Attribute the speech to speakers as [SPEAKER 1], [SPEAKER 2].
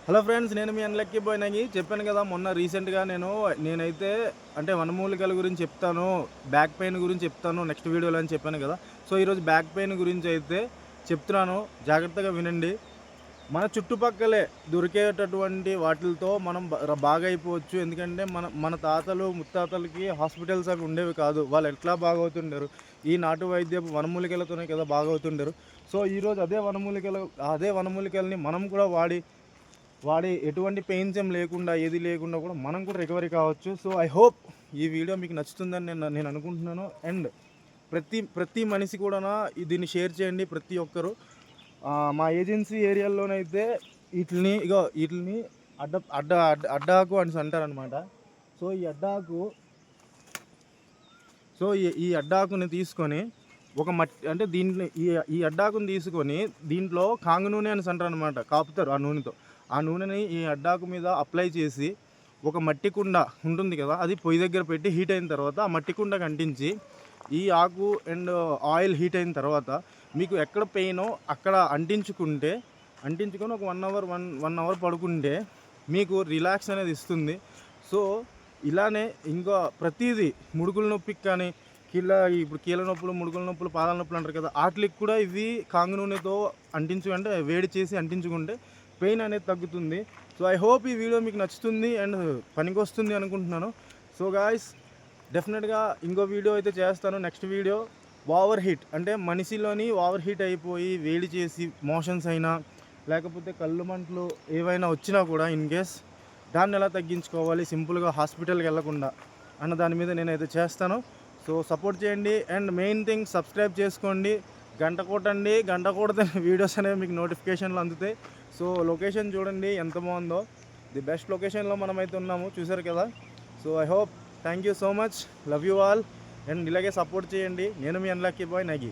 [SPEAKER 1] Hello friends, నేను మీ unlucky బాయ్‌ని చెప్పాను కదా. మొన్న రీసెంట్‌గా నేనైతే అంటే వనమూలికల గురించి చెప్తాను, బ్యాక్ పెయిన్ గురించి చెప్తాను నెక్స్ట్ వీడియోలో అని చెప్పాను కదా. సో ఈరోజు బ్యాక్ పెయిన్ గురించి అయితే చెప్తున్నాను, జాగ్రత్తగా వినండి. మన చుట్టుపక్కలే దొరికేటటువంటి వాటిలతో మనం బాగా అయిపోవచ్చు. ఎందుకంటే మన మన తాతలు ముత్తాతలకి హాస్పిటల్స్ అవి ఉండేవి కాదు. వాళ్ళు ఎట్లా బాగవుతుండరు, ఈ నాటు వైద్యపు వనమూలికలతోనే కదా బాగవుతుండరు. సో ఈరోజు అదే వనమూలికల్ని మనం కూడా వాడి వాడి ఎటువంటి పెయిన్స్ ఏం లేకుండా, ఏది లేకుండా కూడా మనం కూడా రికవరీ కావచ్చు. సో ఐ హోప్ ఈ వీడియో మీకు నచ్చుతుందని నేను అనుకుంటున్నాను. అండ్ ప్రతి మనిషి కూడా దీన్ని షేర్ చేయండి, ప్రతి ఒక్కరు. మా ఏజెన్సీ ఏరియాలోనైతే వీటిని అడ్డ అడ్డ అడ్డ అడ్డాకు అని అంటారనమాట. సో ఈ అడ్డాకుని తీసుకొని ఒక మట్టి అంటే దీంట్లో ఈ అడ్డాకుని తీసుకొని దీంట్లో కాంగు నూనె అని అంటారు అనమాట. కాపుతారు ఆ నూనెతో. ఆ నూనెని ఈ అడ్డాకు మీద అప్లై చేసి ఒక మట్టి కుండ ఉంటుంది కదా, అది పొయ్యి దగ్గర పెట్టి హీట్ అయిన తర్వాత ఆ మట్టి కుండకు అంటించి ఈ ఆకు అండ్ ఆయిల్ హీట్ అయిన తర్వాత మీకు ఎక్కడ పెయినో అక్కడ అంటించుకొని ఒక 1 అవర్ పడుకుంటే మీకు రిలాక్స్ అనేది ఇస్తుంది. సో ఇలానే ఇంకా ప్రతిదీ ముడుకుల నొప్పికి కానీ, ఇప్పుడు కీళ్ళ నొప్పులు, ముడుకుల నొప్పులు, పాదాల నొప్పులు అంటారు కదా, వాటికి కూడా ఇవి కాంగు నూనెతో అంటే వేడి చేసి అంటించుకుంటే పెయిన్ అనేది తగ్గుతుంది. సో ఐ హోప్ ఈ వీడియో మీకు నచ్చుతుంది అండ్ పనికి వస్తుంది అనుకుంటున్నాను. సో గాయ్స్, డెఫినెట్గా ఇంకో వీడియో అయితే చేస్తాను. నెక్స్ట్ వీడియో ఓవర్ హీట్ అంటే మనిషిలోని ఓవర్ హీట్ అయిపోయి వేడి చేసి మోషన్స్ అయినా లేకపోతే కళ్ళు మంటలు ఏవైనా వచ్చినా కూడా ఇన్ కేస్ దాన్ని ఎలా తగ్గించుకోవాలి సింపుల్గా హాస్పిటల్కి వెళ్ళకుండా అన్న దాని మీద నేనైతే చేస్తాను. సో సపోర్ట్ చేయండి అండ్ మెయిన్ థింగ్ సబ్స్క్రైబ్ చేసుకోండి, గంట కొడితే వీడియోస్ అనేవి మీకు నోటిఫికేషన్లు అందుతాయి. సో లొకేషన్ చూడండి ఎంత బాగుందో, ది బెస్ట్ లొకేషన్లో మనమైతే ఉన్నాము, చూసారు కదా. So I hope, thank you so much, love you all and ఇలాగే సపోర్ట్ చేయండి. నేను మీ అన్లక్కీ బాయ్ నగి.